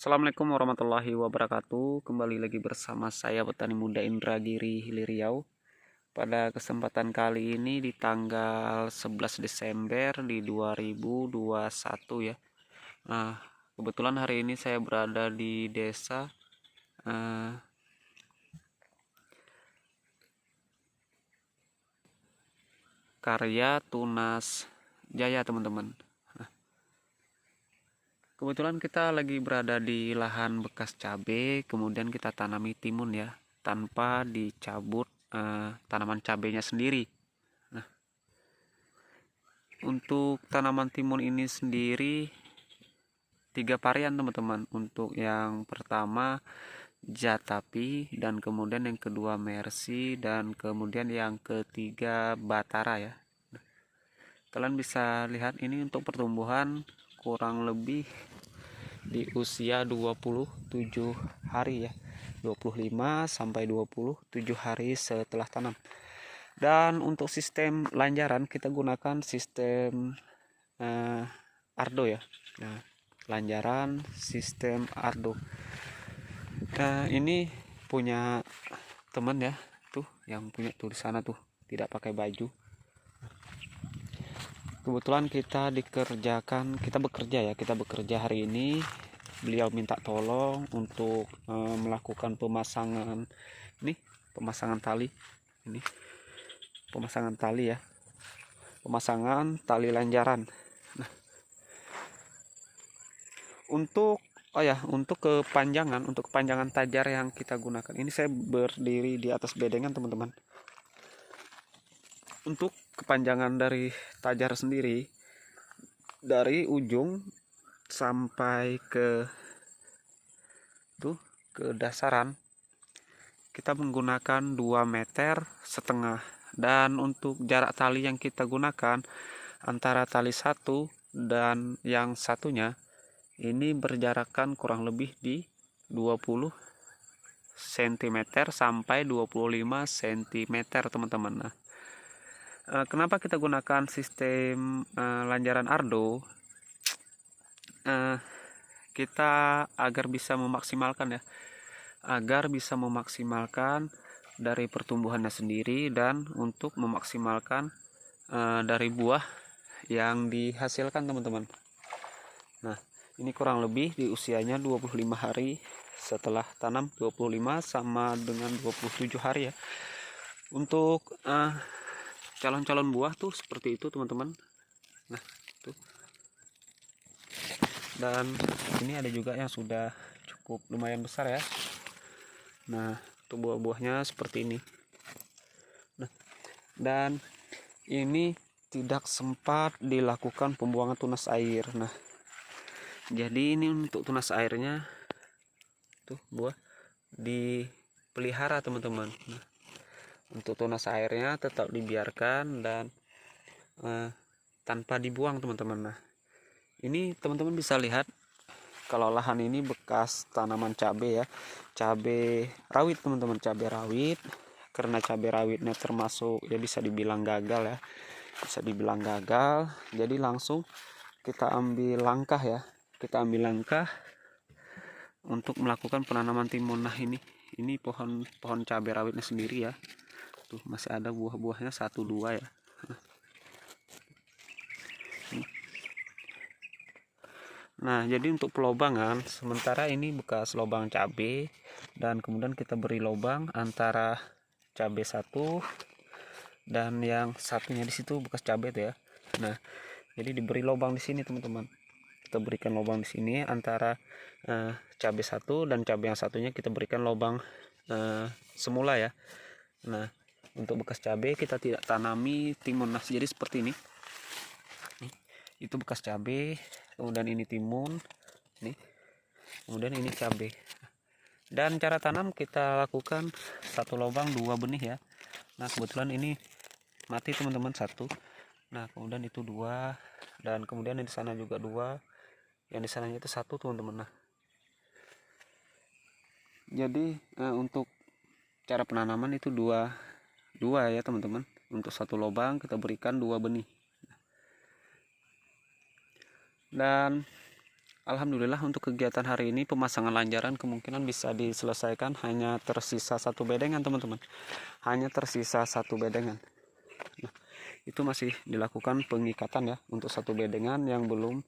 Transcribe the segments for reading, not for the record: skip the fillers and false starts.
Assalamualaikum warahmatullahi wabarakatuh. Kembali lagi bersama saya petani muda Indragiri Hilir Riau. Pada kesempatan kali ini di tanggal 11 Desember di 2021 ya. Nah, kebetulan hari ini saya berada di desa Karya Tunas Jaya, teman-teman. Kebetulan kita lagi berada di lahan bekas cabai, kemudian kita tanami timun ya, tanpa dicabut tanaman cabainya sendiri. Nah, untuk tanaman timun ini sendiri 3 varian, teman-teman. Untuk yang pertama Jatapi, dan kemudian yang kedua Mercy, dan kemudian yang ketiga Batara ya. Kalian bisa lihat ini untuk pertumbuhan kurang lebih di usia 27 hari ya, 25 sampai 27 hari setelah tanam. Dan untuk sistem lanjaran kita gunakan sistem Ardo ya. Nah, lanjaran sistem Ardo. Nah, ini punya teman ya, tuh yang punya tuh di sana tuh tidak pakai baju. Kebetulan kita bekerja hari ini. Beliau minta tolong untuk melakukan pemasangan tali ya, pemasangan tali lanjaran. Nah, untuk kepanjangan tajar yang kita gunakan ini, saya berdiri di atas bedengan, teman-teman. Untuk kepanjangan dari tajar sendiri, dari ujung sampai ke dasaran, kita menggunakan 2,5 meter. Dan untuk jarak tali yang kita gunakan antara tali satu dan yang satunya ini berjarakan kurang lebih di 20 cm sampai 25 cm, teman-teman. Nah, kenapa kita gunakan sistem lanjaran Ardo? Kita agar bisa memaksimalkan dari pertumbuhannya sendiri, dan untuk memaksimalkan dari buah yang dihasilkan, teman-teman. Nah, ini kurang lebih di usianya 25 hari setelah tanam, 25 sama dengan 27 hari ya. Untuk calon-calon buah tuh seperti itu, teman-teman. Nah, tuh. Dan ini ada juga yang sudah cukup lumayan besar ya. Nah, untuk buah-buahnya seperti ini. Nah, dan ini tidak sempat dilakukan pembuangan tunas air. Nah, jadi ini untuk tunas airnya tuh buah dipelihara, teman-teman. Nah, untuk tunas airnya tetap dibiarkan dan tanpa dibuang, teman-teman. Nah, ini teman-teman bisa lihat kalau lahan ini bekas tanaman cabai ya, cabai rawit, teman-teman, cabai rawit. Karena cabai rawitnya termasuk ya bisa dibilang gagal ya, jadi langsung kita ambil langkah untuk melakukan penanaman timun. Nah, ini pohon cabai rawitnya sendiri ya, tuh masih ada buah-buahnya 1-2 ya. Nah, jadi untuk pelobangan sementara ini bekas lubang cabai, dan kemudian kita beri lubang antara cabai satu dan yang satunya di situ bekas cabai itu ya. Nah, jadi diberi lubang di sini, teman-teman. Kita berikan lubang di sini antara cabai satu dan cabai yang satunya, kita berikan lubang semula ya. Nah, untuk bekas cabai kita tidak tanami timun. Nah, jadi seperti ini. Itu bekas cabai, kemudian ini timun, kemudian ini cabai. Dan cara tanam kita lakukan 1 lubang 2 benih ya. Nah, kebetulan ini mati, teman-teman, 1. Nah, kemudian itu 2, dan kemudian di sana juga 2, yang di sananya itu 1, teman-teman. Nah, jadi untuk cara penanaman itu dua ya, teman-teman. Untuk 1 lubang kita berikan 2 benih. Dan Alhamdulillah untuk kegiatan hari ini pemasangan lanjaran kemungkinan bisa diselesaikan, hanya tersisa satu bedengan teman-teman, hanya tersisa satu bedengan. Nah, itu masih dilakukan pengikatan ya untuk satu bedengan yang belum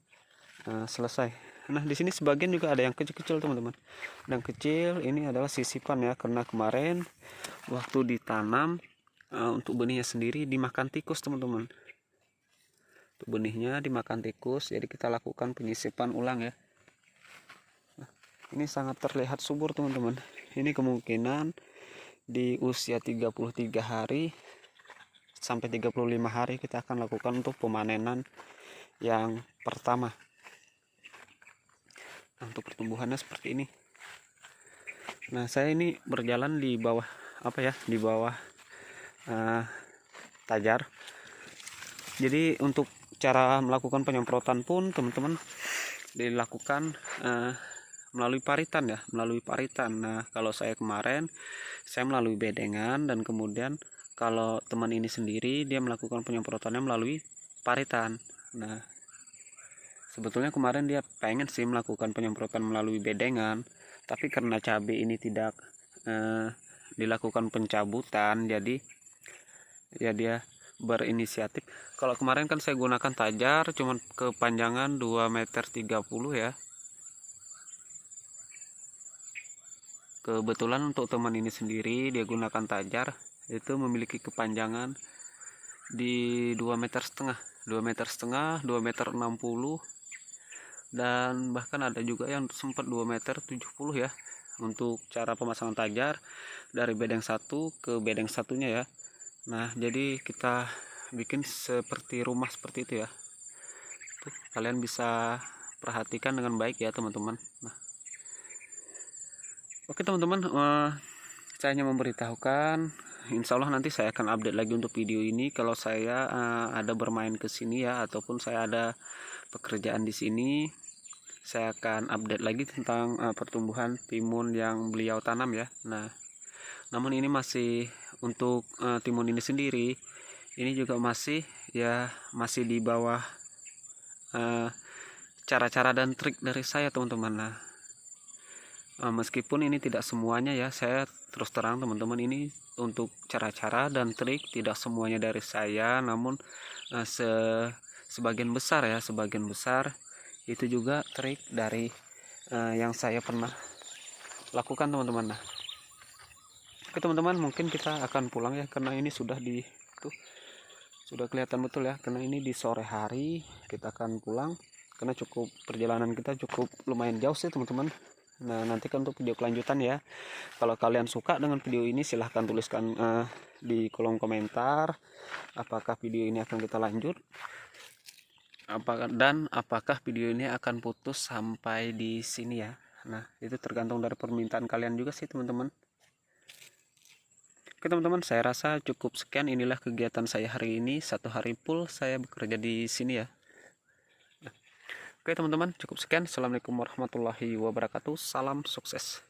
selesai. Nah di sini sebagian juga ada yang kecil-kecil teman-teman, dan kecil ini adalah sisipan ya, karena kemarin waktu ditanam untuk benihnya sendiri dimakan tikus teman-teman. Untuk benihnya dimakan tikus, jadi kita lakukan penyisipan ulang ya. Nah, ini sangat terlihat subur teman-teman. Ini kemungkinan di usia 33 hari sampai 35 hari kita akan lakukan untuk pemanenan yang pertama. Nah, untuk pertumbuhannya seperti ini. Nah saya ini berjalan di bawah di bawah tajar. Jadi untuk cara melakukan penyemprotan pun teman-teman dilakukan melalui paritan ya, melalui paritan. Nah kalau saya kemarin saya melalui bedengan, dan kemudian kalau teman ini sendiri dia melakukan penyemprotannya melalui paritan. Nah sebetulnya kemarin dia pengen sih melakukan penyemprotan melalui bedengan, tapi karena cabai ini tidak dilakukan pencabutan, jadi ya dia berinisiatif. Kalau kemarin kan saya gunakan tajar cuman kepanjangan 2,30 meter ya. Kebetulan untuk teman ini sendiri dia gunakan tajar itu memiliki kepanjangan di 2,5 meter, 2,5 meter, 2,60 meter, dan bahkan ada juga yang sempat 2,70 meter ya untuk cara pemasangan tajar dari bedeng satu ke bedeng satunya ya. Nah jadi kita bikin seperti rumah seperti itu ya. Tuh, kalian bisa perhatikan dengan baik ya teman-teman. Nah oke teman-teman, saya hanya memberitahukan, insya Allah nanti saya akan update lagi untuk video ini kalau saya ada bermain ke sini ya, ataupun saya ada pekerjaan di sini. Saya akan update lagi tentang pertumbuhan timun yang beliau tanam ya. Nah namun ini masih untuk timun ini sendiri, ini juga masih di bawah cara-cara dan trik dari saya teman-teman. Nah meskipun ini tidak semuanya ya, saya terus terang teman-teman, ini untuk cara-cara dan trik tidak semuanya dari saya, namun sebagian besar ya, sebagian besar itu juga trik dari yang saya pernah lakukan teman-teman. Nah oke teman-teman, mungkin kita akan pulang ya, karena ini sudah sudah kelihatan betul ya, karena ini di sore hari. Kita akan pulang karena perjalanan kita cukup lumayan jauh sih teman-teman. Nah nantikan untuk video kelanjutan ya. Kalau kalian suka dengan video ini silahkan tuliskan di kolom komentar apakah video ini akan kita lanjut, apakah video ini akan putus sampai di sini ya. Nah itu tergantung dari permintaan kalian juga sih teman-teman. Oke teman-teman, saya rasa cukup sekian. Inilah kegiatan saya hari ini, 1 hari full saya bekerja di sini ya. Oke teman-teman, cukup sekian. Assalamualaikum warahmatullahi wabarakatuh. Salam sukses.